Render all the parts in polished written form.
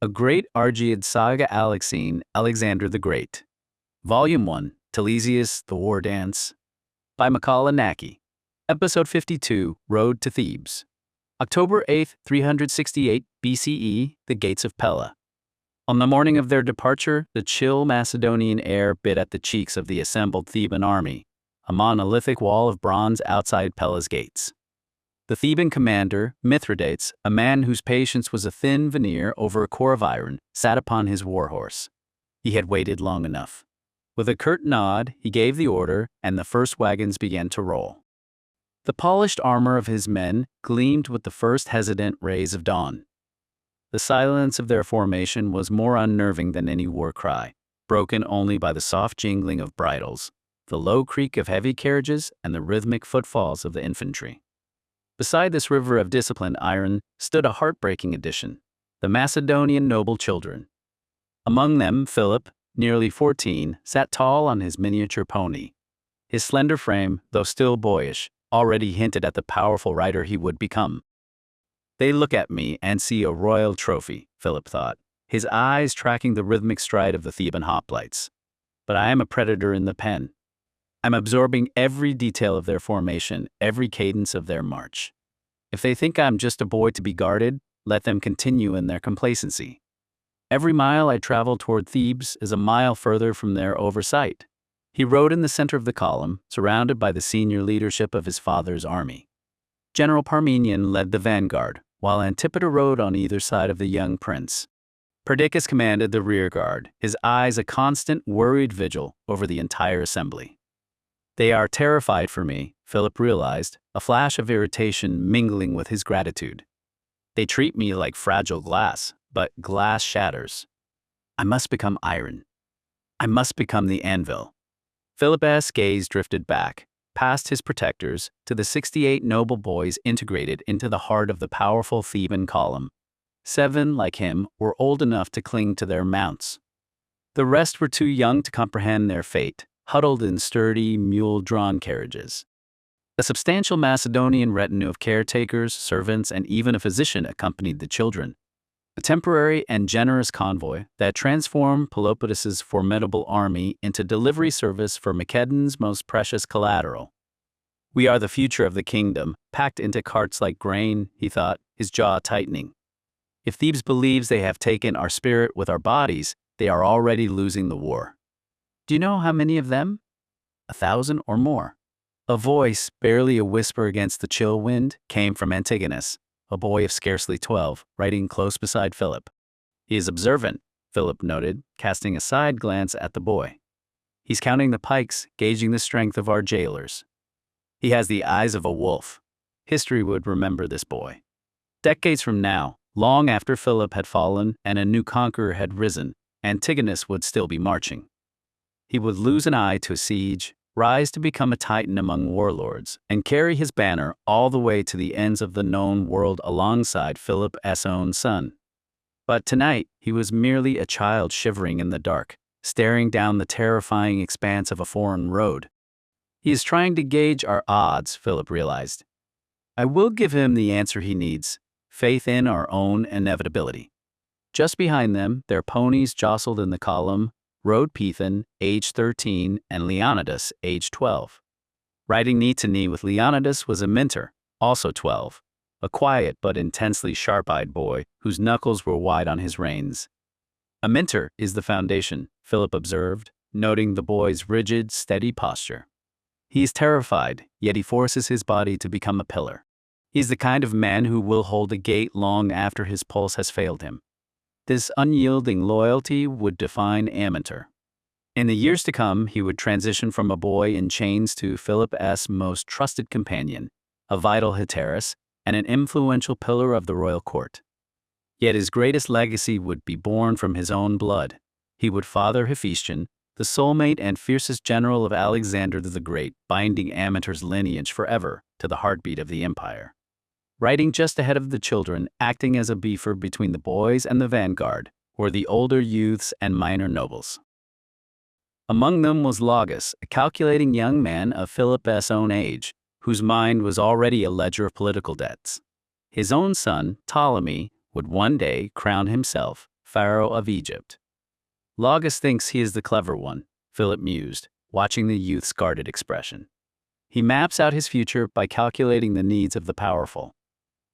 A Great Argead Saga ALEXEIN, Alexander the Great. Volume 1, Telesias, The War Dance. By Naki. Episode 52, Road to Thebes. October 8, 368 BCE, the gates of Pella. On the morning of their departure, the chill Macedonian air bit at the cheeks of the assembled Theban army, a monolithic wall of bronze outside Pella's gates. The Theban commander, Mithridates, a man whose patience was a thin veneer over a core of iron, sat upon his warhorse. He had waited long enough. With a curt nod, he gave the order, and the first wagons began to roll. The polished armor of his men gleamed with the first hesitant rays of dawn. The silence of their formation was more unnerving than any war cry, broken only by the soft jingling of bridles, the low creak of heavy carriages, and the rhythmic footfalls of the infantry. Beside this river of disciplined iron stood a heartbreaking addition, the Macedonian noble children. Among them, Philip, nearly 14, sat tall on his miniature pony. His slender frame, though still boyish, already hinted at the powerful rider he would become. They look at me and see a royal trophy, Philip thought, his eyes tracking the rhythmic stride of the Theban hoplites. But I am a predator in the pen. I'm absorbing every detail of their formation, every cadence of their march. If they think I'm just a boy to be guarded, let them continue in their complacency. Every mile I travel toward Thebes is a mile further from their oversight. He rode in the center of the column, surrounded by the senior leadership of his father's army. General Parmenion led the vanguard, while Antipater rode on either side of the young prince. Perdiccas commanded the rear guard, his eyes a constant, worried vigil over the entire assembly. They are terrified for me, Philip realized, a flash of irritation mingling with his gratitude. They treat me like fragile glass, but glass shatters. I must become iron. I must become the anvil. Philip's gaze drifted back, past his protectors, to the 68 noble boys integrated into the heart of the powerful Theban column. 7, like him, were old enough to cling to their mounts. The rest were too young to comprehend their fate, huddled in sturdy, mule-drawn carriages. A substantial Macedonian retinue of caretakers, servants, and even a physician accompanied the children, a temporary and generous convoy that transformed Peloponnnese's formidable army into delivery service for Macedon's most precious collateral. We are the future of the kingdom, packed into carts like grain, he thought, his jaw tightening. If Thebes believes they have taken our spirit with our bodies, they are already losing the war. Do you know how many of them? 1,000 or more. A voice, barely a whisper against the chill wind, came from Antigonus, a boy of scarcely 12, riding close beside Philip. He is observant, Philip noted, casting a side glance at the boy. He's counting the pikes, gauging the strength of our jailers. He has the eyes of a wolf. History would remember this boy. Decades from now, long after Philip had fallen and a new conqueror had risen, Antigonus would still be marching. He would lose an eye to a siege, rise to become a titan among warlords, and carry his banner all the way to the ends of the known world alongside Philip's own son. But tonight, he was merely a child shivering in the dark, staring down the terrifying expanse of a foreign road. He is trying to gauge our odds, Philip realized. I will give him the answer he needs, faith in our own inevitability. Just behind them, their ponies jostled in the column, rode Peithon, age 13, and Leonnatus, age 12. Riding knee to knee with Leonnatus was Amyntor, also 12, a quiet but intensely sharp-eyed boy whose knuckles were wide on his reins. Amyntor is the foundation, Philip observed, noting the boy's rigid, steady posture. He is terrified, yet he forces his body to become a pillar. He is the kind of man who will hold a gate long after his pulse has failed him. This unyielding loyalty would define Amyntor. In the years to come, he would transition from a boy in chains to Philip's most trusted companion, a vital hetaeris, and an influential pillar of the royal court. Yet his greatest legacy would be born from his own blood. He would father Hephaestion, the soulmate and fiercest general of Alexander the Great, binding Amyntor's lineage forever to the heartbeat of the empire. Riding just ahead of the children, acting as a beefer between the boys and the vanguard, were the older youths and minor nobles. Among them was Laugus, a calculating young man of Philip's own age, whose mind was already a ledger of political debts. His own son, Ptolemy, would one day crown himself Pharaoh of Egypt. Laugus thinks he is the clever one, Philip mused, watching the youth's guarded expression. He maps out his future by calculating the needs of the powerful.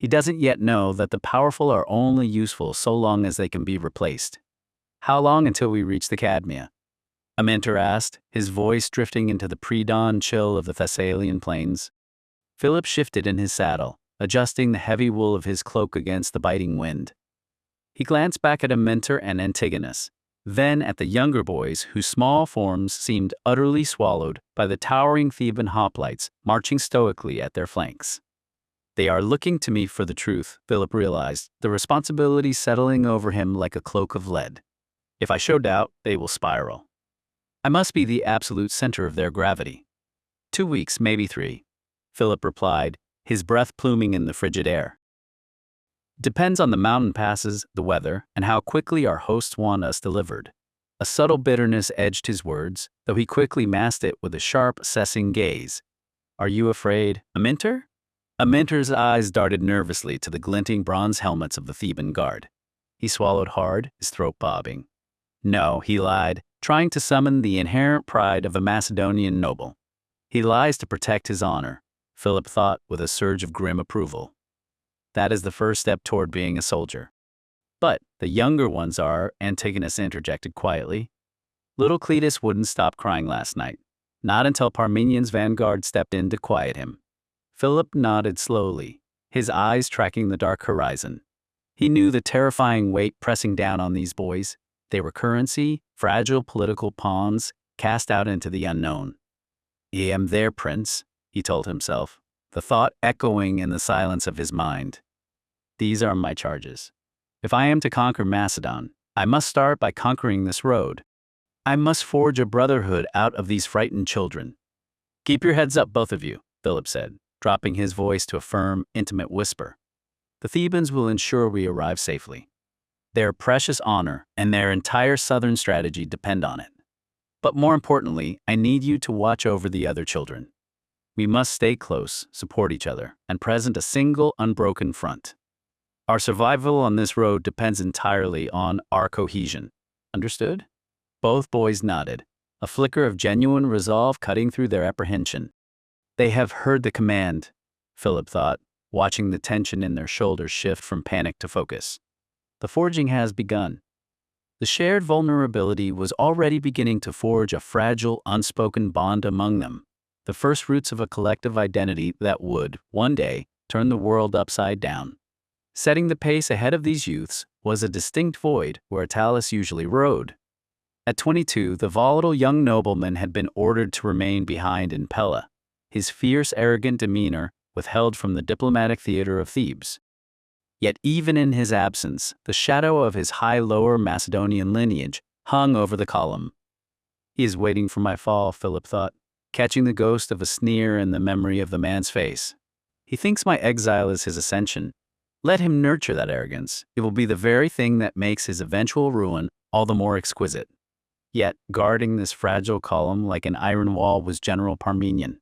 He doesn't yet know that the powerful are only useful so long as they can be replaced. How long until we reach the Cadmea? Amyntor asked, his voice drifting into the pre-dawn chill of the Thessalian plains. Philip shifted in his saddle, adjusting the heavy wool of his cloak against the biting wind. He glanced back at Amyntor and Antigonus, then at the younger boys whose small forms seemed utterly swallowed by the towering Theban hoplites marching stoically at their flanks. They are looking to me for the truth, Philip realized, the responsibility settling over him like a cloak of lead. If I show doubt, they will spiral. I must be the absolute center of their gravity. 2 weeks, maybe 3, Philip replied, his breath pluming in the frigid air. Depends on the mountain passes, the weather, and how quickly our hosts want us delivered. A subtle bitterness edged his words, though he quickly masked it with a sharp, assessing gaze. Are you afraid, Amyntor? Amyntor's eyes darted nervously to the glinting bronze helmets of the Theban guard. He swallowed hard, his throat bobbing. No, he lied, trying to summon the inherent pride of a Macedonian noble. He lies to protect his honor, Philip thought with a surge of grim approval. That is the first step toward being a soldier. But the younger ones are, Antigonus interjected quietly. Little Cletus wouldn't stop crying last night, not until Parmenian's vanguard stepped in to quiet him. Philip nodded slowly, his eyes tracking the dark horizon. He knew the terrifying weight pressing down on these boys. They were currency, fragile political pawns, cast out into the unknown. I am their prince, he told himself, the thought echoing in the silence of his mind. These are my charges. If I am to conquer Macedon, I must start by conquering this road. I must forge a brotherhood out of these frightened children. Keep your heads up, both of you, Philip said, dropping his voice to a firm, intimate whisper. The Thebans will ensure we arrive safely. Their precious honor and their entire southern strategy depend on it. But more importantly, I need you to watch over the other children. We must stay close, support each other, and present a single, unbroken front. Our survival on this road depends entirely on our cohesion. Understood? Both boys nodded, a flicker of genuine resolve cutting through their apprehension. They have heard the command, Philip thought, watching the tension in their shoulders shift from panic to focus. The forging has begun. The shared vulnerability was already beginning to forge a fragile, unspoken bond among them, the first roots of a collective identity that would, one day, turn the world upside down. Setting the pace ahead of these youths was a distinct void where Attalus usually rode. At 22, the volatile young nobleman had been ordered to remain behind in Pella, his fierce, arrogant demeanor withheld from the diplomatic theater of Thebes. Yet even in his absence, the shadow of his high lower Macedonian lineage hung over the column. He is waiting for my fall, Philip thought, catching the ghost of a sneer in the memory of the man's face. He thinks my exile is his ascension. Let him nurture that arrogance. It will be the very thing that makes his eventual ruin all the more exquisite. Yet, guarding this fragile column like an iron wall was General Parmenion.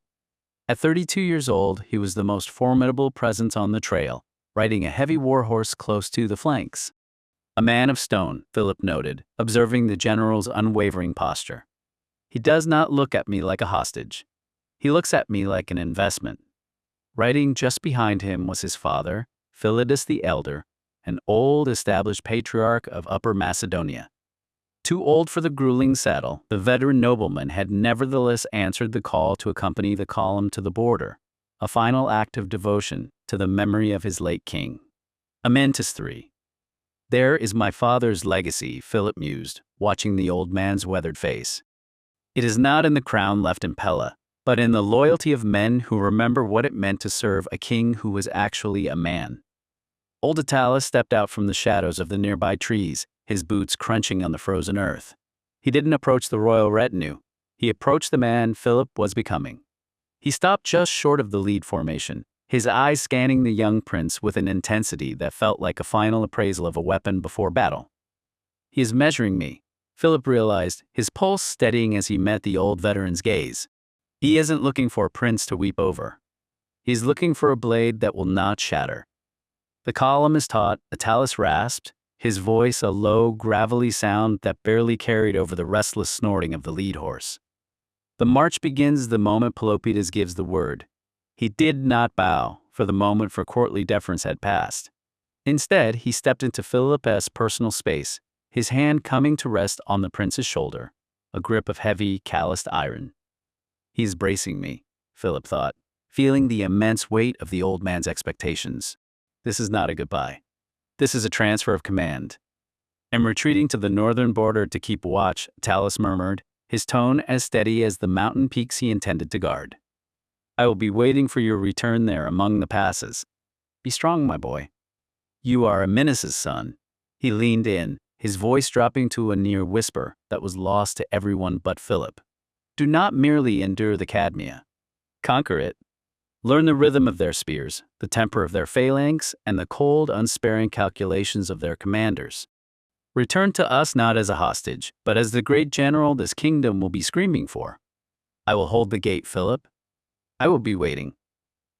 At 32 years old, he was the most formidable presence on the trail, riding a heavy warhorse close to the flanks. A man of stone, Philip noted, observing the general's unwavering posture. He does not look at me like a hostage. He looks at me like an investment. Riding just behind him was his father, Philetus the Elder, an old established patriarch of Upper Macedonia. Too old for the grueling saddle, the veteran nobleman had nevertheless answered the call to accompany the column to the border, a final act of devotion to the memory of his late king. Amyntor 3. There is my father's legacy, Philip mused, watching the old man's weathered face. It is not in the crown left in Pella, but in the loyalty of men who remember what it meant to serve a king who was actually a man. Old Attalus stepped out from the shadows of the nearby trees, his boots crunching on the frozen earth. He didn't approach the royal retinue. He approached the man Philip was becoming. He stopped just short of the lead formation, his eyes scanning the young prince with an intensity that felt like a final appraisal of a weapon before battle. He is measuring me, Philip realized, his pulse steadying as he met the old veteran's gaze. He isn't looking for a prince to weep over. He's looking for a blade that will not shatter. The column is taut, Attalus rasped, his voice a low, gravelly sound that barely carried over the restless snorting of the lead horse. The march begins the moment Pelopidas gives the word. He did not bow, for the moment for courtly deference had passed. Instead, he stepped into Philip's personal space, his hand coming to rest on the prince's shoulder, a grip of heavy, calloused iron. He's bracing me, Philip thought, feeling the immense weight of the old man's expectations. This is not a goodbye. This is a transfer of command. I'm retreating to the northern border to keep watch, Talus murmured, his tone as steady as the mountain peaks he intended to guard. I will be waiting for your return there among the passes. Be strong, my boy. You are Amyntor's son. He leaned in, his voice dropping to a near whisper that was lost to everyone but Philip. Do not merely endure the Cadmea. Conquer it. Learn the rhythm of their spears, the temper of their phalanx, and the cold, unsparing calculations of their commanders. Return to us not as a hostage, but as the great general this kingdom will be screaming for. I will hold the gate, Philip. I will be waiting.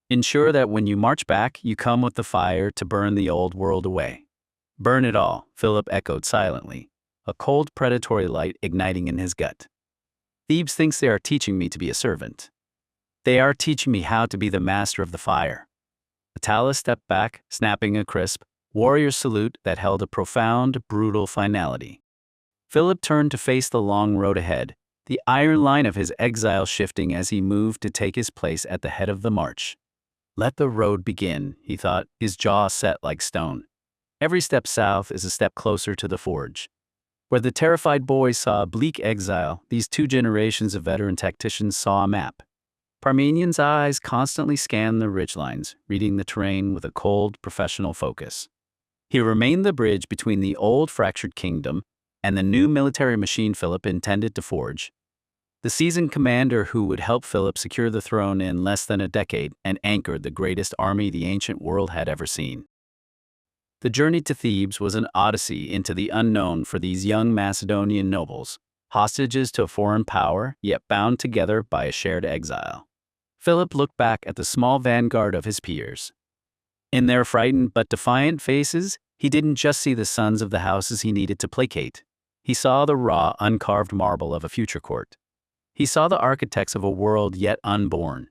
Ensure that when you march back, you come with the fire to burn the old world away. Burn it all, Philip echoed silently, a cold predatory light igniting in his gut. Thebes thinks they are teaching me to be a servant. They are teaching me how to be the master of the fire. Attalus stepped back, snapping a crisp, warrior salute that held a profound, brutal finality. Philip turned to face the long road ahead, the iron line of his exile shifting as he moved to take his place at the head of the march. Let the road begin, he thought, his jaw set like stone. Every step south is a step closer to the forge. Where the terrified boys saw a bleak exile, these 2 generations of veteran tacticians saw a map. Parmenian's eyes constantly scanned the ridgelines, reading the terrain with a cold, professional focus. He remained the bridge between the old fractured kingdom and the new military machine Philip intended to forge. The seasoned commander who would help Philip secure the throne in less than a decade and anchored the greatest army the ancient world had ever seen. The journey to Thebes was an odyssey into the unknown for these young Macedonian nobles, hostages to a foreign power, yet bound together by a shared exile. Philip looked back at the small vanguard of his peers. In their frightened but defiant faces, he didn't just see the sons of the houses he needed to placate. He saw the raw, uncarved marble of a future court. He saw the architects of a world yet unborn.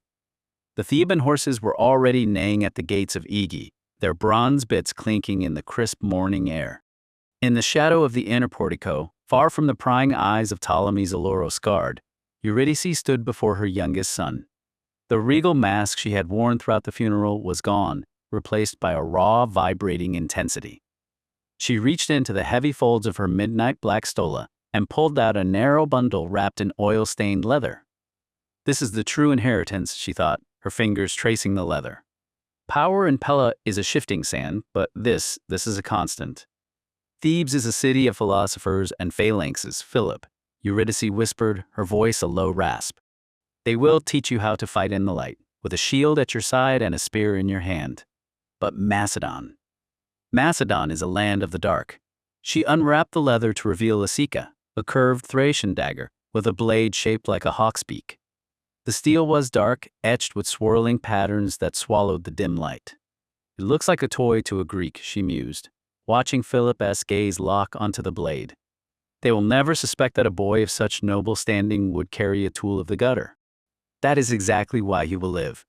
The Theban horses were already neighing at the gates of Aegae, their bronze bits clinking in the crisp morning air. In the shadow of the inner portico, far from the prying eyes of Ptolemy's Aluros guard, Eurydice stood before her youngest son. The regal mask she had worn throughout the funeral was gone, replaced by a raw, vibrating intensity. She reached into the heavy folds of her midnight black stola and pulled out a narrow bundle wrapped in oil-stained leather. This is the true inheritance, she thought, her fingers tracing the leather. Power in Pella is a shifting sand, but this is a constant. Thebes is a city of philosophers and phalanxes, Philip, Eurydice whispered, her voice a low rasp. They will teach you how to fight in the light, with a shield at your side and a spear in your hand. But Macedon. Macedon is a land of the dark. She unwrapped the leather to reveal a Saga, a curved Thracian dagger with a blade shaped like a hawk's beak. The steel was dark, etched with swirling patterns that swallowed the dim light. It looks like a toy to a Greek, she mused, watching Philip's gaze lock onto the blade. They will never suspect that a boy of such noble standing would carry a tool of the gutter. That is exactly why he will live.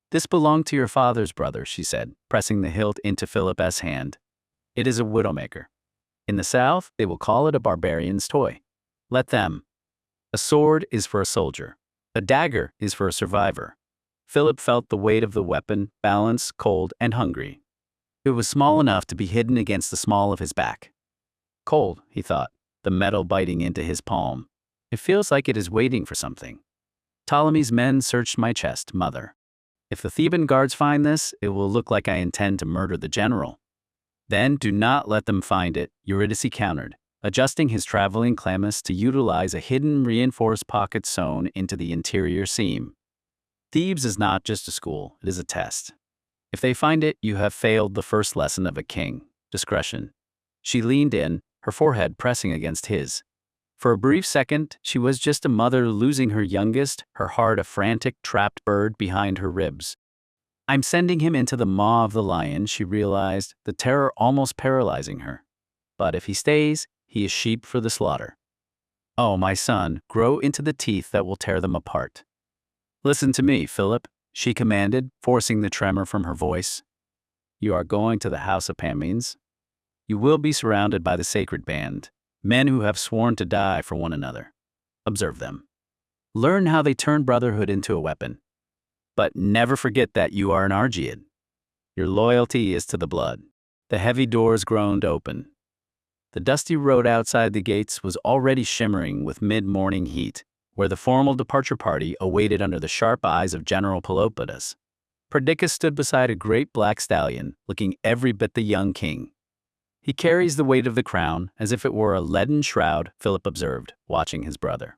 This belonged to your father's brother, she said, pressing the hilt into Philip's hand. It is a widowmaker. In the south, they will call it a barbarian's toy. Let them. A sword is for a soldier. A dagger is for a survivor. Philip felt the weight of the weapon, balanced, cold, and hungry. It was small enough to be hidden against the small of his back. Cold, he thought, the metal biting into his palm. It feels like it is waiting for something. Ptolemy's men searched my chest, mother. If the Theban guards find this, it will look like I intend to murder the general. Then do not let them find it, Eurydice countered, adjusting his traveling chlamys to utilize a hidden reinforced pocket sewn into the interior seam. Thebes is not just a school, it is a test. If they find it, you have failed the first lesson of a king, discretion. She leaned in, her forehead pressing against his. For a brief second, she was just a mother losing her youngest, her heart a frantic, trapped bird behind her ribs. I'm sending him into the maw of the lion, she realized, the terror almost paralyzing her. But if he stays, he is sheep for the slaughter. Oh, my son, grow into the teeth that will tear them apart. Listen to me, Philip, she commanded, forcing the tremor from her voice. You are going to the house of Pamines. You will be surrounded by the sacred band, men who have sworn to die for one another. Observe them. Learn how they turn brotherhood into a weapon. But never forget that you are an Argead. Your loyalty is to the blood. The heavy doors groaned open. The dusty road outside the gates was already shimmering with mid-morning heat, where the formal departure party awaited under the sharp eyes of General Pelopidas. Perdiccas stood beside a great black stallion, looking every bit the young king. He carries the weight of the crown as if it were a leaden shroud, Philip observed, watching his brother.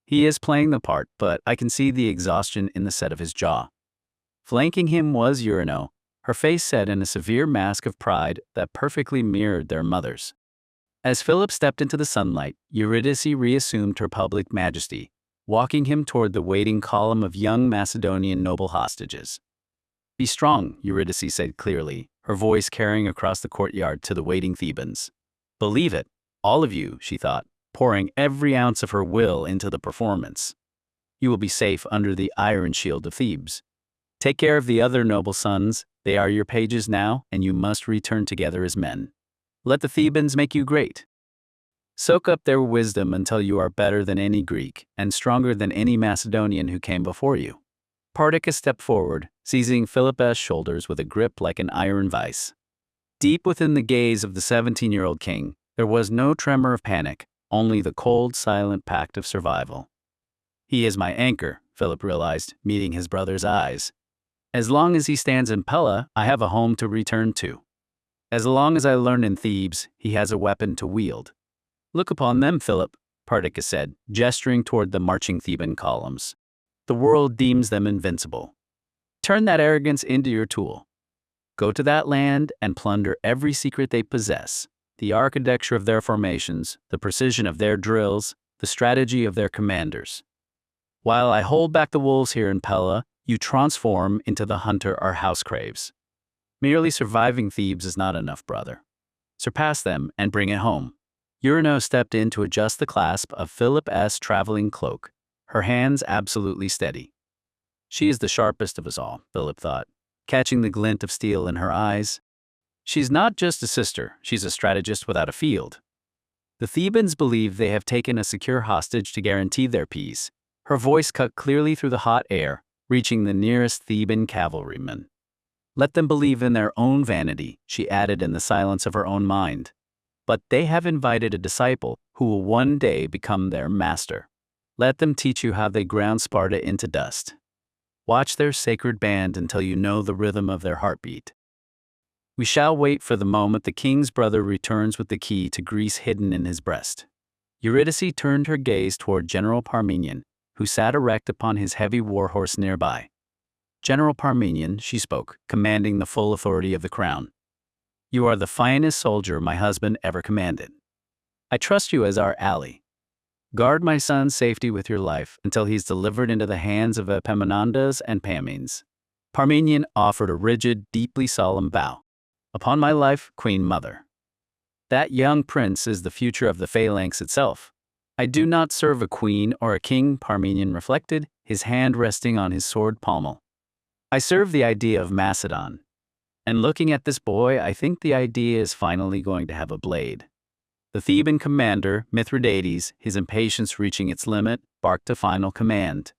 He is playing the part, but I can see the exhaustion in the set of his jaw. Flanking him was Euryno, her face set in a severe mask of pride that perfectly mirrored their mother's. As Philip stepped into the sunlight, Eurydice reassumed her public majesty, walking him toward the waiting column of young Macedonian noble hostages. Be strong, Eurydice said clearly, her voice carrying across the courtyard to the waiting Thebans. Believe it, all of you, she thought, pouring every ounce of her will into the performance. You will be safe under the iron shield of Thebes. Take care of the other noble sons, they are your pages now, and you must return together as men. Let the Thebans make you great. Soak up their wisdom until you are better than any Greek, and stronger than any Macedonian who came before you. Perdiccas stepped forward, seizing Philip's shoulders with a grip like an iron vice. Deep within the gaze of the 17-year-old king, there was no tremor of panic, only the cold, silent pact of survival. He is my anchor, Philip realized, meeting his brother's eyes. As long as he stands in Pella, I have a home to return to. As long as I learn in Thebes, he has a weapon to wield. Look upon them, Philip, Perdiccas said, gesturing toward the marching Theban columns. The world deems them invincible. Turn that arrogance into your tool. Go to that land and plunder every secret they possess, the architecture of their formations, the precision of their drills, the strategy of their commanders. While I hold back the wolves here in Pella, you transform into the hunter our house craves. Merely surviving Thebes is not enough, brother. Surpass them and bring it home. Euryno stepped in to adjust the clasp of Philip's traveling cloak, her hands absolutely steady. She is the sharpest of us all, Philip thought, catching the glint of steel in her eyes. She's not just a sister, she's a strategist without a field. The Thebans believe they have taken a secure hostage to guarantee their peace. Her voice cut clearly through the hot air, reaching the nearest Theban cavalryman. Let them believe in their own vanity, she added in the silence of her own mind. But they have invited a disciple who will one day become their master. Let them teach you how they ground Sparta into dust. Watch their sacred band until you know the rhythm of their heartbeat. We shall wait for the moment the king's brother returns with the key to Greece hidden in his breast. Eurydice turned her gaze toward General Parmenion, who sat erect upon his heavy warhorse nearby. General Parmenion, she spoke, commanding the full authority of the crown. You are the finest soldier my husband ever commanded. I trust you as our ally. Guard my son's safety with your life until he's delivered into the hands of Epaminondas and Pamines. Parmenion offered a rigid, deeply solemn bow. Upon my life, Queen Mother. That young prince is the future of the phalanx itself. I do not serve a queen or a king, Parmenion reflected, his hand resting on his sword pommel. I serve the idea of Macedon. And looking at this boy, I think the idea is finally going to have a blade. The Theban commander, Mithridates, his impatience reaching its limit, barked a final command.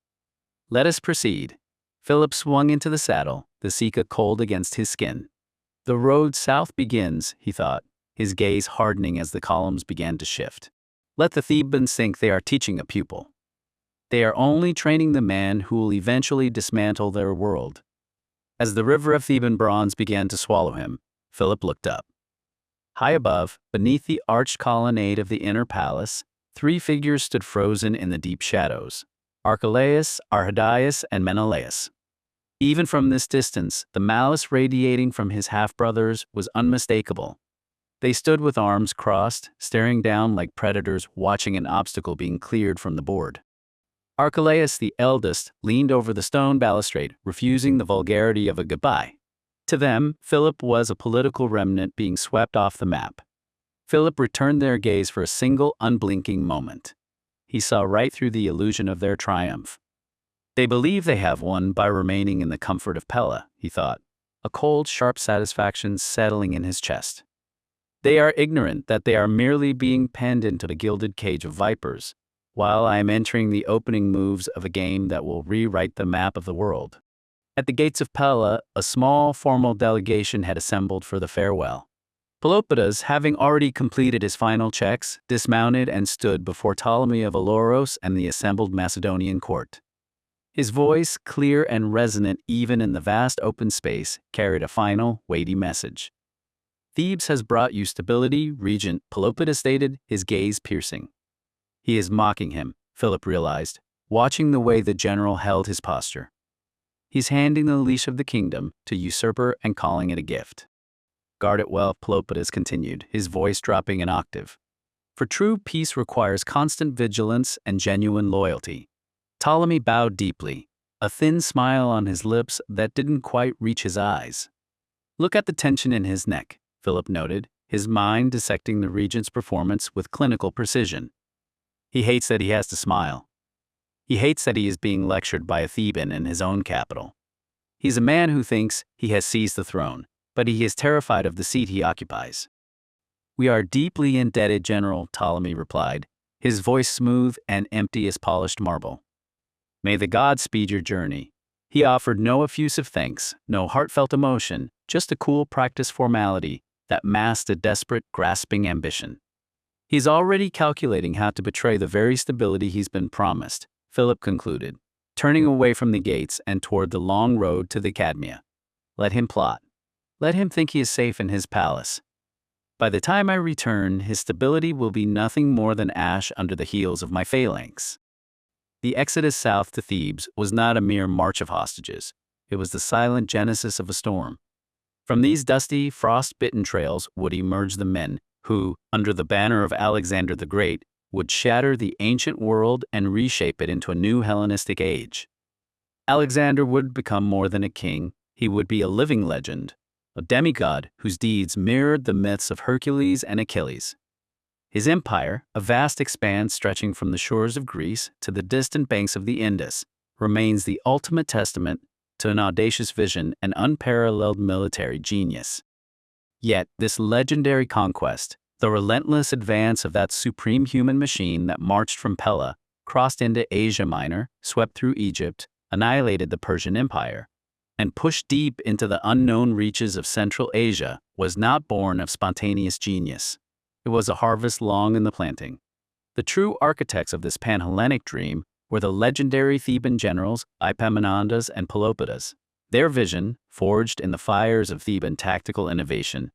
Let us proceed. Philip swung into the saddle, the Sika cold against his skin. The road south begins, he thought, his gaze hardening as the columns began to shift. Let the Thebans think they are teaching a pupil. They are only training the man who will eventually dismantle their world. As the river of Theban bronze began to swallow him, Philip looked up. High above, beneath the arched colonnade of the inner palace, three figures stood frozen in the deep shadows: Archelaus, Argead, and Menelaus. Even from this distance, the malice radiating from his half-brothers was unmistakable. They stood with arms crossed, staring down like predators watching an obstacle being cleared from the board. Archelaus, the eldest, leaned over the stone balustrade, refusing the vulgarity of a goodbye. To them, Philip was a political remnant being swept off the map. Philip returned their gaze for a single unblinking moment. He saw right through the illusion of their triumph. They believe they have won by remaining in the comfort of Pella, he thought, a cold, sharp satisfaction settling in his chest. They are ignorant that they are merely being penned into the gilded cage of vipers, while I am entering the opening moves of a game that will rewrite the map of the world. At the gates of Pella, a small, formal delegation had assembled for the farewell. Pelopidas, having already completed his final checks, dismounted and stood before Ptolemy of Oloros and the assembled Macedonian court. His voice, clear and resonant even in the vast open space, carried a final, weighty message. Thebes has brought you stability, Regent, Pelopidas stated, his gaze piercing. He is mocking him, Philip realized, watching the way the general held his posture. He's handing the leash of the kingdom to usurper and calling it a gift. Guard it well, Pelopidas continued, his voice dropping an octave. For true peace requires constant vigilance and genuine loyalty. Ptolemy bowed deeply, a thin smile on his lips that didn't quite reach his eyes. Look at the tension in his neck, Philip noted, his mind dissecting the regent's performance with clinical precision. He hates that he has to smile. He hates that he is being lectured by a Theban in his own capital. He's a man who thinks he has seized the throne, but he is terrified of the seat he occupies. We are deeply indebted, General, Ptolemy replied, his voice smooth and empty as polished marble. May the gods speed your journey. He offered no effusive thanks, no heartfelt emotion, just a cool practice formality that masked a desperate, grasping ambition. He's already calculating how to betray the very stability he's been promised, Philip concluded, turning away from the gates and toward the long road to the Cadmea. Let him plot. Let him think he is safe in his palace. By the time I return, his stability will be nothing more than ash under the heels of my phalanx. The exodus south to Thebes was not a mere march of hostages. It was the silent genesis of a storm. From these dusty, frost-bitten trails would emerge the men who, under the banner of Alexander the Great, would shatter the ancient world and reshape it into a new Hellenistic age. Alexander would become more than a king. He would be a living legend, a demigod whose deeds mirrored the myths of Hercules and Achilles. His empire, a vast expanse stretching from the shores of Greece to the distant banks of the Indus, remains the ultimate testament to an audacious vision and unparalleled military genius. Yet, this legendary conquest, the relentless advance of that supreme human machine that marched from Pella, crossed into Asia Minor, swept through Egypt, annihilated the Persian Empire, and pushed deep into the unknown reaches of Central Asia, was not born of spontaneous genius. It was a harvest long in the planting. The true architects of this pan-Hellenic dream were the legendary Theban generals Epaminondas and Pelopidas. Their vision, forged in the fires of Theban tactical innovation,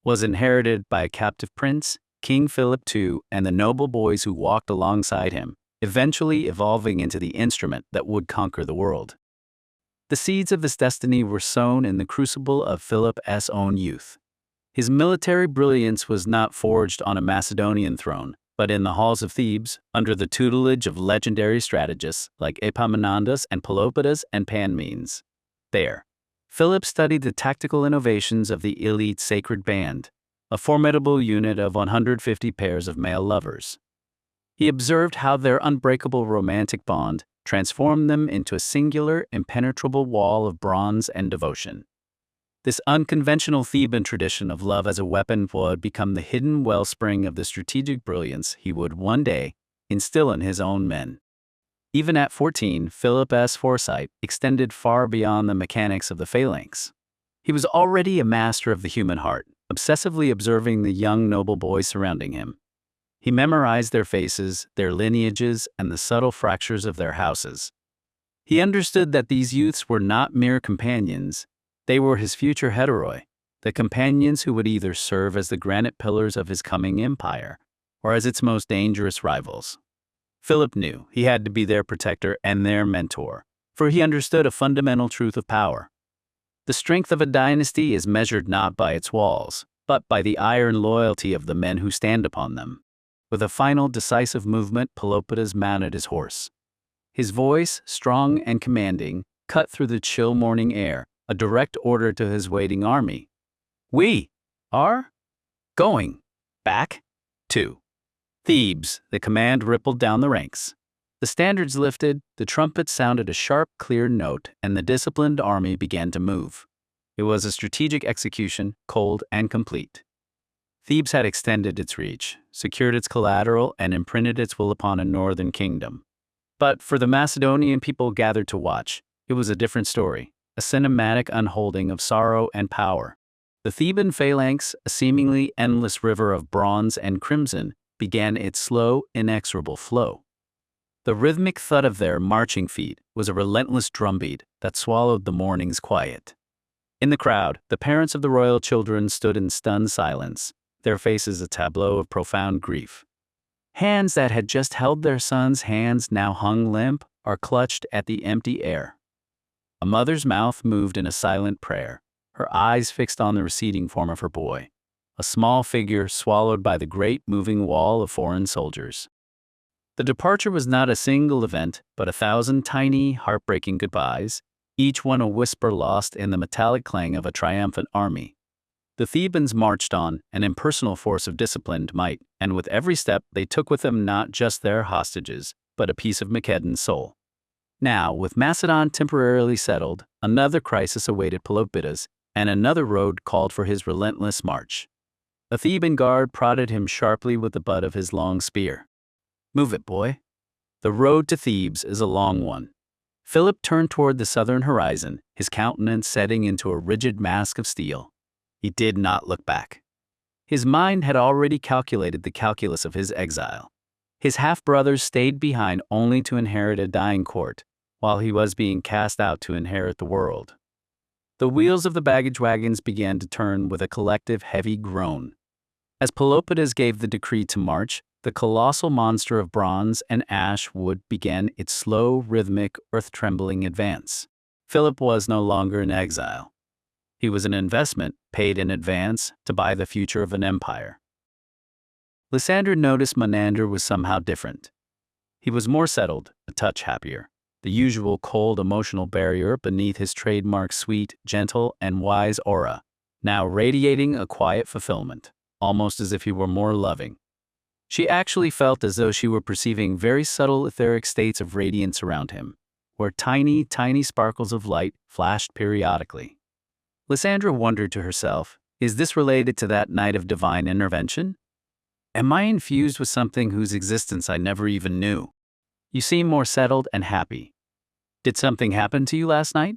was inherited by a captive prince, King Philip II, and the noble boys who walked alongside him, eventually evolving into the instrument that would conquer the world. The seeds of this destiny were sown in the crucible of Philip's own youth. His military brilliance was not forged on a Macedonian throne, but in the halls of Thebes, under the tutelage of legendary strategists like Epaminondas and Pelopidas and Panmenes. There, Philip studied the tactical innovations of the elite sacred band, a formidable unit of 150 pairs of male lovers. He observed how their unbreakable romantic bond transformed them into a singular, impenetrable wall of bronze and devotion. This unconventional Theban tradition of love as a weapon would become the hidden wellspring of the strategic brilliance he would one day instill in his own men. Even at 14, Philip's foresight extended far beyond the mechanics of the phalanx. He was already a master of the human heart, obsessively observing the young noble boys surrounding him. He memorized their faces, their lineages, and the subtle fractures of their houses. He understood that these youths were not mere companions. They were his future heteroi, the companions who would either serve as the granite pillars of his coming empire, or as its most dangerous rivals. Philip knew he had to be their protector and their mentor, for he understood a fundamental truth of power. The strength of a dynasty is measured not by its walls, but by the iron loyalty of the men who stand upon them. With a final decisive movement, Pelopidas mounted his horse. His voice, strong and commanding, cut through the chill morning air, a direct order to his waiting army. "We are going." Back? 2. Thebes, the command rippled down the ranks. The standards lifted, the trumpet sounded a sharp, clear note, and the disciplined army began to move. It was a strategic execution, cold and complete. Thebes had extended its reach, secured its collateral, and imprinted its will upon a northern kingdom. But for the Macedonian people gathered to watch, it was a different story, a cinematic unholding of sorrow and power. The Theban phalanx, a seemingly endless river of bronze and crimson, began its slow, inexorable flow. The rhythmic thud of their marching feet was a relentless drumbeat that swallowed the morning's quiet. In the crowd, the parents of the royal children stood in stunned silence, their faces a tableau of profound grief. Hands that had just held their sons' hands now hung limp or clutched at the empty air. A mother's mouth moved in a silent prayer, her eyes fixed on the receding form of her boy, a small figure swallowed by the great moving wall of foreign soldiers. The departure was not a single event, but 1,000 tiny, heartbreaking goodbyes, each one a whisper lost in the metallic clang of a triumphant army. The Thebans marched on, an impersonal force of disciplined might, and with every step they took with them not just their hostages, but a piece of Macedon's soul. Now, with Macedon temporarily settled, another crisis awaited Pelopidas, and another road called for his relentless march. A Theban guard prodded him sharply with the butt of his long spear. "Move it, boy. The road to Thebes is a long one." Philip turned toward the southern horizon, his countenance setting into a rigid mask of steel. He did not look back. His mind had already calculated the calculus of his exile. His half-brothers stayed behind only to inherit a dying court, while he was being cast out to inherit the world. The wheels of the baggage wagons began to turn with a collective heavy groan. As Pelopidas gave the decree to march, the colossal monster of bronze and ash wood began its slow, rhythmic, earth-trembling advance. Philip was no longer in exile. He was an investment, paid in advance, to buy the future of an empire. Lysander noticed Menander was somehow different. He was more settled, a touch happier. The usual cold emotional barrier beneath his trademark sweet, gentle, and wise aura, now radiating a quiet fulfillment, almost as if he were more loving. She actually felt as though she were perceiving very subtle etheric states of radiance around him, where tiny, tiny sparkles of light flashed periodically. Lysandra wondered to herself, is this related to that night of divine intervention? Am I infused with something whose existence I never even knew? You seem more settled and happy. Did something happen to you last night?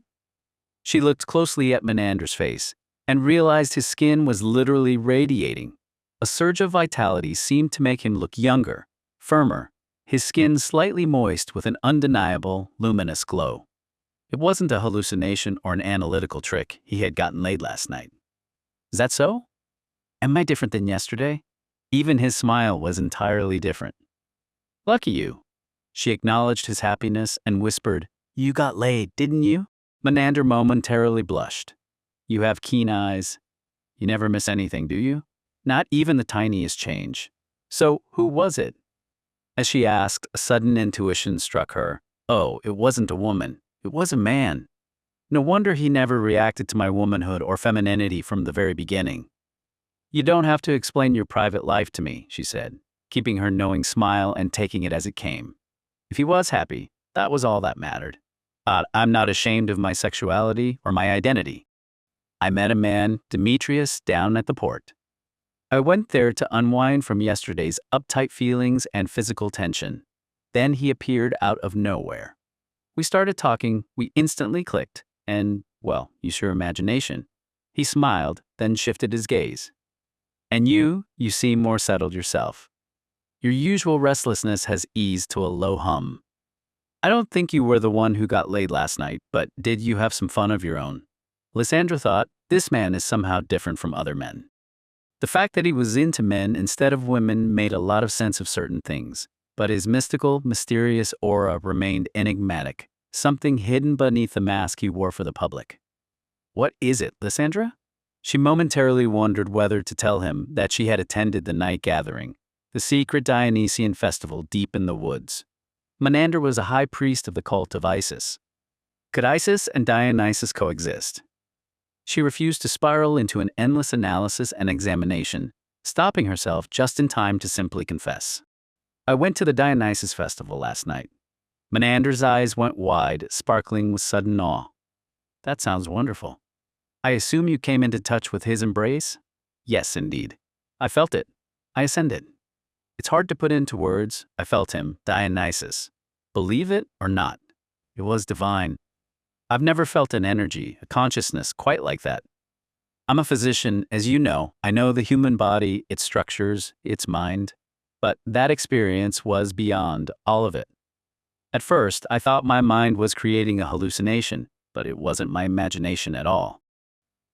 She looked closely at Menander's face and realized his skin was literally radiating. A surge of vitality seemed to make him look younger, firmer, his skin slightly moist with an undeniable, luminous glow. It wasn't a hallucination or an analytical trick. He had gotten laid last night. Is that so? Am I different than yesterday? Even his smile was entirely different. Lucky you. She acknowledged his happiness and whispered, "You got laid, didn't you?" Menander momentarily blushed. "You have keen eyes. You never miss anything, do you? Not even the tiniest change. So, who was it?" As she asked, a sudden intuition struck her. Oh, it wasn't a woman. It was a man. No wonder he never reacted to my womanhood or femininity from the very beginning. "You don't have to explain your private life to me," she said, keeping her knowing smile and taking it as it came. If he was happy, that was all that mattered. I'm not ashamed of my sexuality or my identity. I met a man, Demetrius, down at the port. I went there to unwind from yesterday's uptight feelings and physical tension. Then he appeared out of nowhere. We started talking, we instantly clicked, and, well, use your imagination. He smiled, then shifted his gaze. And you seem more settled yourself. Your usual restlessness has eased to a low hum. I don't think you were the one who got laid last night, but did you have some fun of your own? Lysandra thought, this man is somehow different from other men. The fact that he was into men instead of women made a lot of sense of certain things, but his mystical, mysterious aura remained enigmatic, something hidden beneath the mask he wore for the public. What is it, Lysandra? She momentarily wondered whether to tell him that she had attended the night gathering, the secret Dionysian festival deep in the woods. Menander was a high priest of the cult of Isis. Could Isis and Dionysus coexist? She refused to spiral into an endless analysis and examination, stopping herself just in time to simply confess. I went to the Dionysus festival last night. Menander's eyes went wide, sparkling with sudden awe. That sounds wonderful. I assume you came into touch with his embrace? Yes, indeed. I felt it. I ascended. It's hard to put into words. I felt him, Dionysus. Believe it or not, it was divine. I've never felt an energy, a consciousness quite like that. I'm a physician, as you know. I know the human body, its structures, its mind. But that experience was beyond all of it. At first, I thought my mind was creating a hallucination, but it wasn't my imagination at all.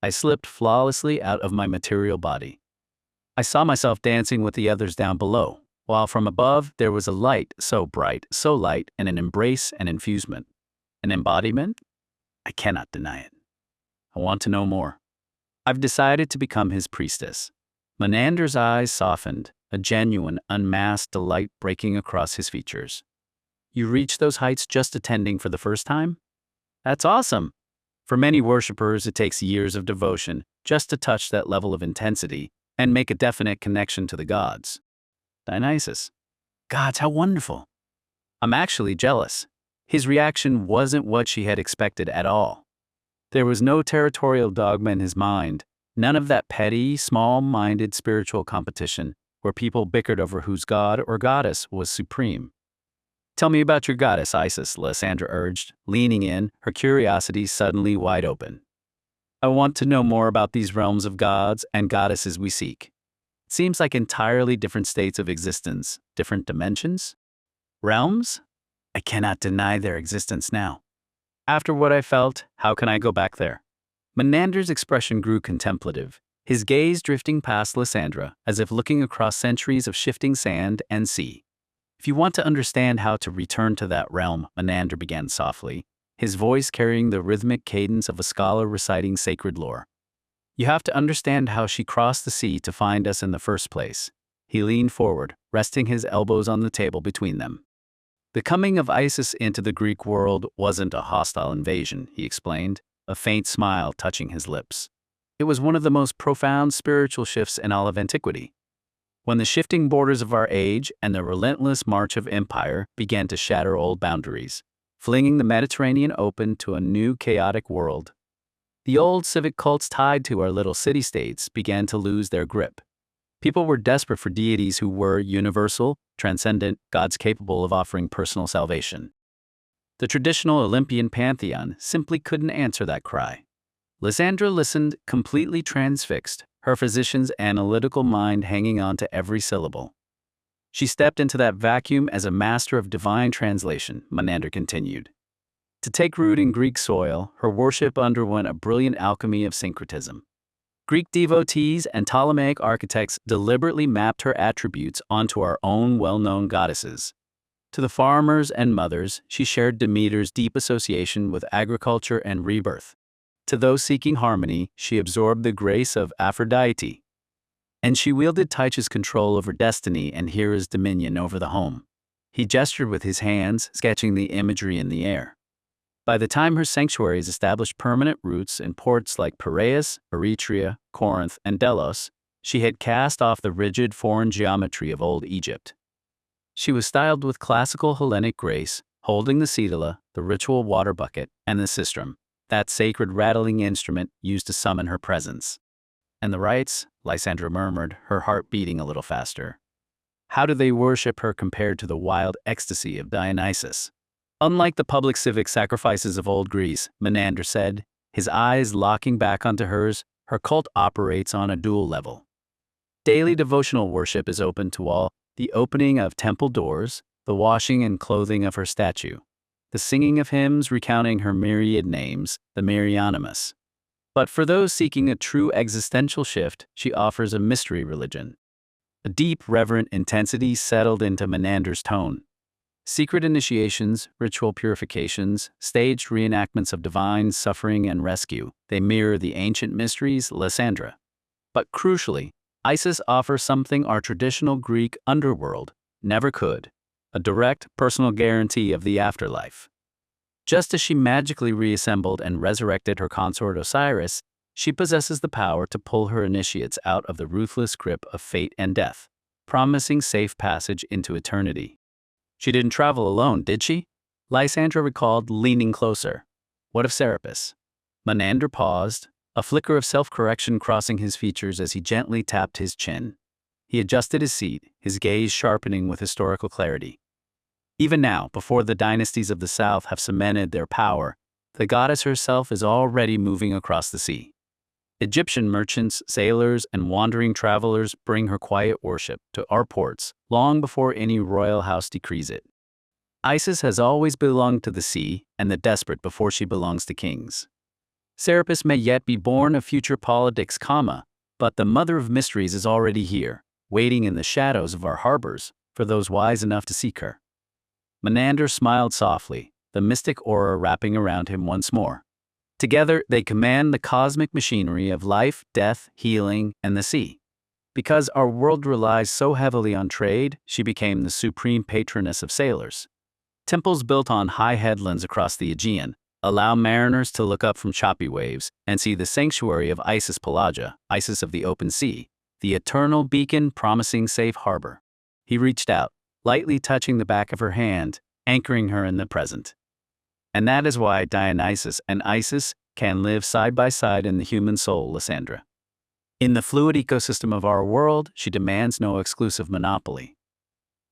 I slipped flawlessly out of my material body. I saw myself dancing with the others down below, while from above there was a light so bright, so light, and an embrace and infusement. An embodiment? I cannot deny it. I want to know more. I've decided to become his priestess. Menander's eyes softened, a genuine, unmasked delight breaking across his features. You reached those heights just attending for the first time? That's awesome. For many worshippers, it takes years of devotion just to touch that level of intensity and make a definite connection to the gods. Dionysus. Gods, how wonderful. I'm actually jealous. His reaction wasn't what she had expected at all. There was no territorial dogma in his mind, none of that petty, small-minded spiritual competition where people bickered over whose god or goddess was supreme. Tell me about your goddess, Isis, Lysandra urged, leaning in, her curiosity suddenly wide open. I want to know more about these realms of gods and goddesses we seek. It seems like entirely different states of existence, different dimensions. Realms? I cannot deny their existence now. After what I felt, how can I go back there? Menander's expression grew contemplative, his gaze drifting past Lysandra as if looking across centuries of shifting sand and sea. If you want to understand how to return to that realm, Menander began softly, his voice carrying the rhythmic cadence of a scholar reciting sacred lore. You have to understand how she crossed the sea to find us in the first place. He leaned forward, resting his elbows on the table between them. The coming of Isis into the Greek world wasn't a hostile invasion, he explained, a faint smile touching his lips. It was one of the most profound spiritual shifts in all of antiquity. When the shifting borders of our age and the relentless march of empire began to shatter old boundaries, flinging the Mediterranean open to a new chaotic world. The old civic cults tied to our little city-states began to lose their grip. People were desperate for deities who were universal, transcendent, gods capable of offering personal salvation. The traditional Olympian pantheon simply couldn't answer that cry. Lysandra listened, completely transfixed, her physician's analytical mind hanging on to every syllable. She stepped into that vacuum as a master of divine translation, Menander continued. To take root in Greek soil, her worship underwent a brilliant alchemy of syncretism. Greek devotees and Ptolemaic architects deliberately mapped her attributes onto our own well-known goddesses. To the farmers and mothers, she shared Demeter's deep association with agriculture and rebirth. To those seeking harmony, she absorbed the grace of Aphrodite. And she wielded Tyche's control over destiny and Hera's dominion over the home. He gestured with his hands, sketching the imagery in the air. By the time her sanctuaries established permanent roots in ports like Piraeus, Eretria, Corinth, and Delos, she had cast off the rigid foreign geometry of old Egypt. She was styled with classical Hellenic grace, holding the cedula, the ritual water bucket, and the sistrum, that sacred rattling instrument used to summon her presence. And the rites, Lysandra murmured, her heart beating a little faster. How do they worship her compared to the wild ecstasy of Dionysus? Unlike the public civic sacrifices of old Greece, Menander said, his eyes locking back onto hers, her cult operates on a dual level. Daily devotional worship is open to all, the opening of temple doors, the washing and clothing of her statue, the singing of hymns recounting her myriad names, the Myrionymus. But for those seeking a true existential shift, she offers a mystery religion. A deep, reverent intensity settled into Menander's tone. Secret initiations, ritual purifications, staged reenactments of divine suffering and rescue, they mirror the ancient mysteries, Lysandra. But crucially, Isis offers something our traditional Greek underworld never could, a direct, personal guarantee of the afterlife. Just as she magically reassembled and resurrected her consort Osiris, She possesses the power to pull her initiates out of the ruthless grip of fate and death, promising safe passage into eternity. She didn't travel alone, did she? Lysandra recalled, leaning closer. What of Serapis? Menander paused, a flicker of self-correction crossing his features as he gently tapped his chin. He adjusted his seat, his gaze sharpening with historical clarity. Even now, before the dynasties of the south have cemented their power, the goddess herself is already moving across the sea. Egyptian merchants, sailors, and wandering travelers bring her quiet worship to our ports long before any royal house decrees it. Isis has always belonged to the sea and the desperate before she belongs to kings. Serapis may yet be born of future politics, but the mother of mysteries is already here, waiting in the shadows of our harbors for those wise enough to seek her. Menander smiled softly, the mystic aura wrapping around him once more. Together, they command the cosmic machinery of life, death, healing, and the sea. Because our world relies so heavily on trade, she became the supreme patroness of sailors. Temples built on high headlands across the Aegean allow mariners to look up from choppy waves and see the sanctuary of Isis Pelagia, Isis of the open sea, the eternal beacon promising safe harbor. He reached out, lightly touching the back of her hand, anchoring her in the present. And that is why Dionysus and Isis can live side by side in the human soul, Lysandra. In the fluid ecosystem of our world, she demands no exclusive monopoly.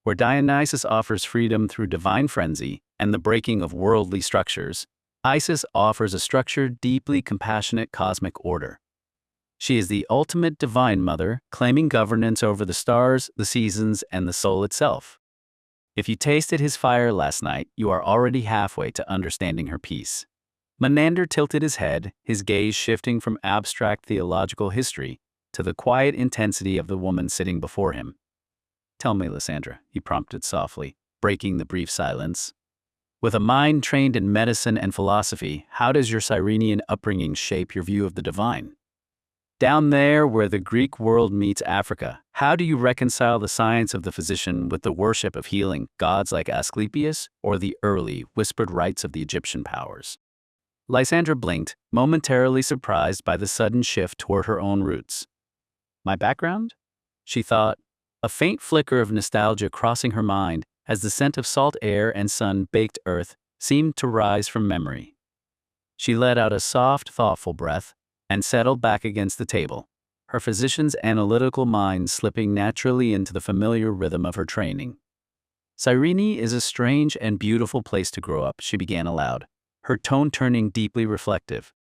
Where Dionysus offers freedom through divine frenzy and the breaking of worldly structures, Isis offers a structured, deeply compassionate cosmic order. She is the ultimate divine mother, claiming governance over the stars, the seasons, and the soul itself. If you tasted his fire last night, you are already halfway to understanding her peace. Menander tilted his head, his gaze shifting from abstract theological history to the quiet intensity of the woman sitting before him. Tell me, Lysandra, he prompted softly, breaking the brief silence. With a mind trained in medicine and philosophy, how does your Cyrenian upbringing shape your view of the divine? Down there where the Greek world meets Africa, how do you reconcile the science of the physician with the worship of healing gods like Asclepius or the early, whispered rites of the Egyptian powers? Lysandra blinked, momentarily surprised by the sudden shift toward her own roots. My background? She thought, a faint flicker of nostalgia crossing her mind as the scent of salt air and sun-baked earth seemed to rise from memory. She let out a soft, thoughtful breath and settled back against the table, her physician's analytical mind slipping naturally into the familiar rhythm of her training. Cyrene is a strange and beautiful place to grow up, she began aloud, her tone turning deeply reflective.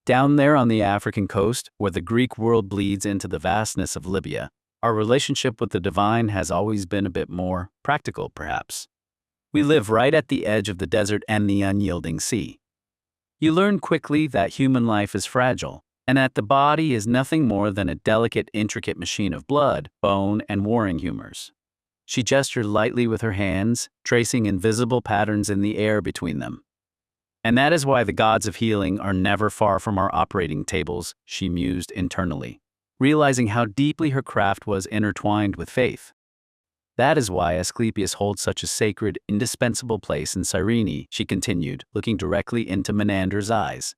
Down there on the African coast, where the Greek world bleeds into the vastness of Libya, our relationship with the divine has always been a bit more practical, perhaps. We live right at the edge of the desert and the unyielding sea. You learn quickly that human life is fragile, and that the body is nothing more than a delicate, intricate machine of blood, bone, and warring humors. She gestured lightly with her hands, tracing invisible patterns in the air between them. And that is why the gods of healing are never far from our operating tables, she mused internally, realizing how deeply her craft was intertwined with faith. That is why Asclepius holds such a sacred, indispensable place in Cyrene, she continued, looking directly into Menander's eyes.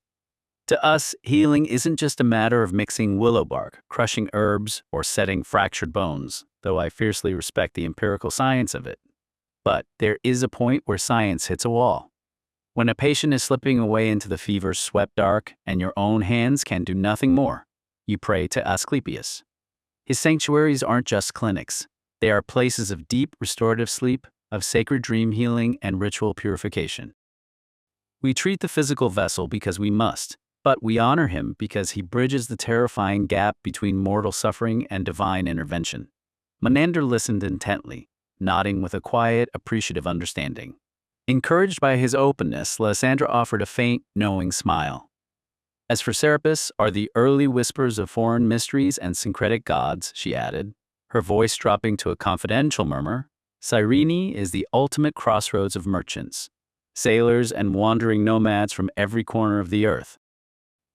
To us, healing isn't just a matter of mixing willow bark, crushing herbs, or setting fractured bones, though I fiercely respect the empirical science of it. But there is a point where science hits a wall. When a patient is slipping away into the fever-swept dark and your own hands can do nothing more, you pray to Asclepius. His sanctuaries aren't just clinics. They are places of deep restorative sleep, of sacred dream healing and ritual purification. We treat the physical vessel because we must, but we honor him because he bridges the terrifying gap between mortal suffering and divine intervention. Menander listened intently, nodding with a quiet, appreciative understanding. Encouraged by his openness, Lysandra offered a faint, knowing smile. As for Serapis, are the early whispers of foreign mysteries and syncretic gods, she added, her voice dropping to a confidential murmur. Cyrene is the ultimate crossroads of merchants, sailors, and wandering nomads from every corner of the earth.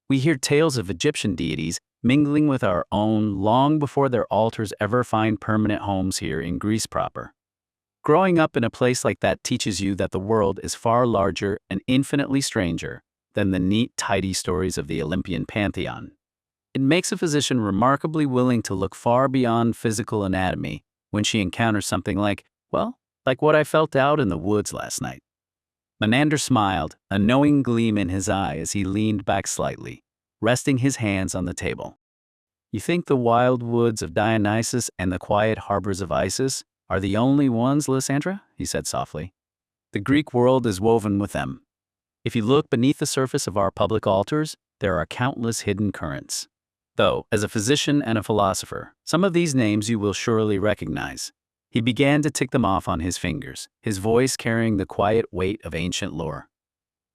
We hear tales of Egyptian deities mingling with our own long before their altars ever find permanent homes here in Greece proper. Growing up in a place like that teaches you that the world is far larger and infinitely stranger than the neat, tidy stories of the Olympian pantheon. It makes a physician remarkably willing to look far beyond physical anatomy when she encounters something like what I felt out in the woods last night. Menander smiled, a knowing gleam in his eye as he leaned back slightly, resting his hands on the table. You think the wild woods of Dionysus and the quiet harbors of Isis are the only ones, Lysandra? He said softly. The Greek world is woven with them. If you look beneath the surface of our public altars, there are countless hidden currents. Though, as a physician and a philosopher, some of these names you will surely recognize. He began to tick them off on his fingers, his voice carrying the quiet weight of ancient lore.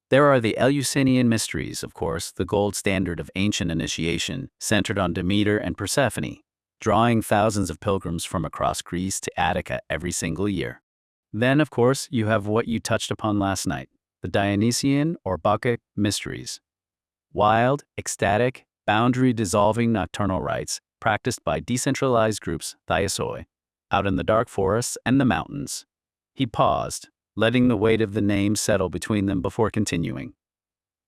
There are the Eleusinian mysteries, of course, the gold standard of ancient initiation, centered on Demeter and Persephone, drawing thousands of pilgrims from across Greece to Attica every single year. Then, of course, you have what you touched upon last night, the Dionysian or Bacchic mysteries. Wild, ecstatic, boundary-dissolving nocturnal rites practiced by decentralized groups, thiasoi, out in the dark forests and the mountains. He paused, letting the weight of the name settle between them before continuing.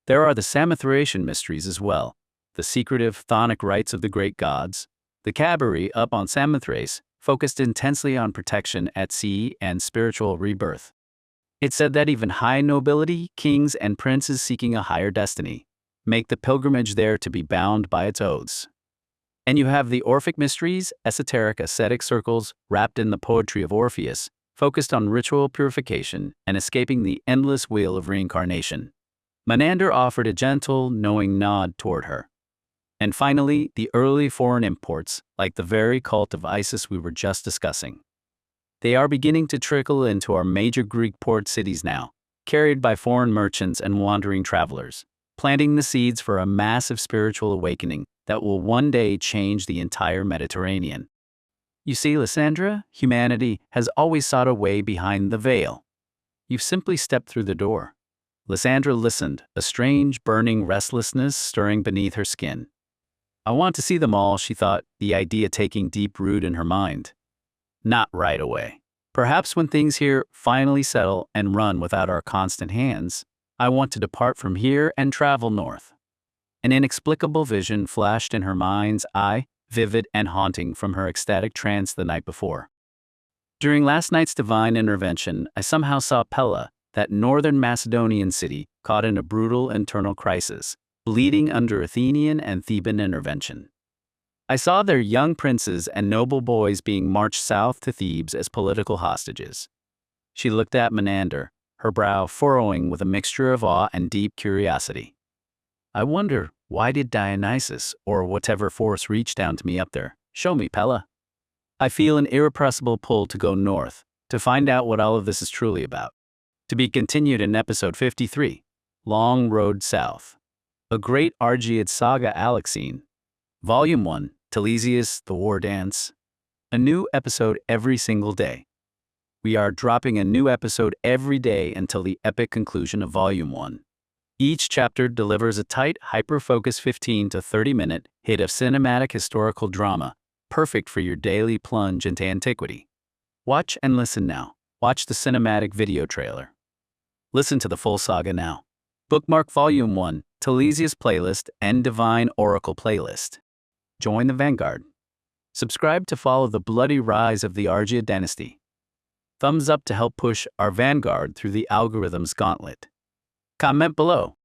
There are the Samothracian mysteries as well, the secretive, chthonic rites of the great gods. The Cabiri up on Samothrace focused intensely on protection at sea and spiritual rebirth. It said that even high nobility, kings and princes seeking a higher destiny, make the pilgrimage there to be bound by its oaths. And you have the Orphic mysteries, esoteric ascetic circles wrapped in the poetry of Orpheus, focused on ritual purification and escaping the endless wheel of reincarnation. Menander offered a gentle, knowing nod toward her. And finally, the early foreign imports, like the very cult of Isis we were just discussing. They are beginning to trickle into our major Greek port cities now, carried by foreign merchants and wandering travelers, planting the seeds for a massive spiritual awakening that will one day change the entire Mediterranean. You see, Lysandra, humanity has always sought a way behind the veil. You've simply stepped through the door. Lysandra listened, a strange, burning restlessness stirring beneath her skin. I want to see them all, she thought, the idea taking deep root in her mind. Not right away. Perhaps when things here finally settle and run without our constant hands, I want to depart from here and travel north. An inexplicable vision flashed in her mind's eye, vivid and haunting from her ecstatic trance the night before. During last night's divine intervention, I somehow saw Pella, that northern Macedonian city, caught in a brutal internal crisis, bleeding under Athenian and Theban intervention. I saw their young princes and noble boys being marched south to Thebes as political hostages. She looked at Menander, her brow furrowing with a mixture of awe and deep curiosity. I wonder, why did Dionysus, or whatever force reached down to me up there, show me Pella? I feel an irrepressible pull to go north, to find out what all of this is truly about. To be continued in episode 53, Long Road South. A Great Argead Saga ALEXEIN. Volume 1, Telesias, the War Dance. A new episode every single day. We are dropping a new episode every day until the epic conclusion of Volume 1. Each chapter delivers a tight, hyper-focused 15 to 30-minute hit of cinematic historical drama, perfect for your daily plunge into antiquity. Watch and listen now. Watch the cinematic video trailer. Listen to the full saga now. Bookmark Volume 1, Telesias playlist and Divine Oracle playlist. Join the Vanguard. Subscribe to follow the bloody rise of the Argead dynasty. Thumbs up to help push our Vanguard through the algorithm's gauntlet. Comment below.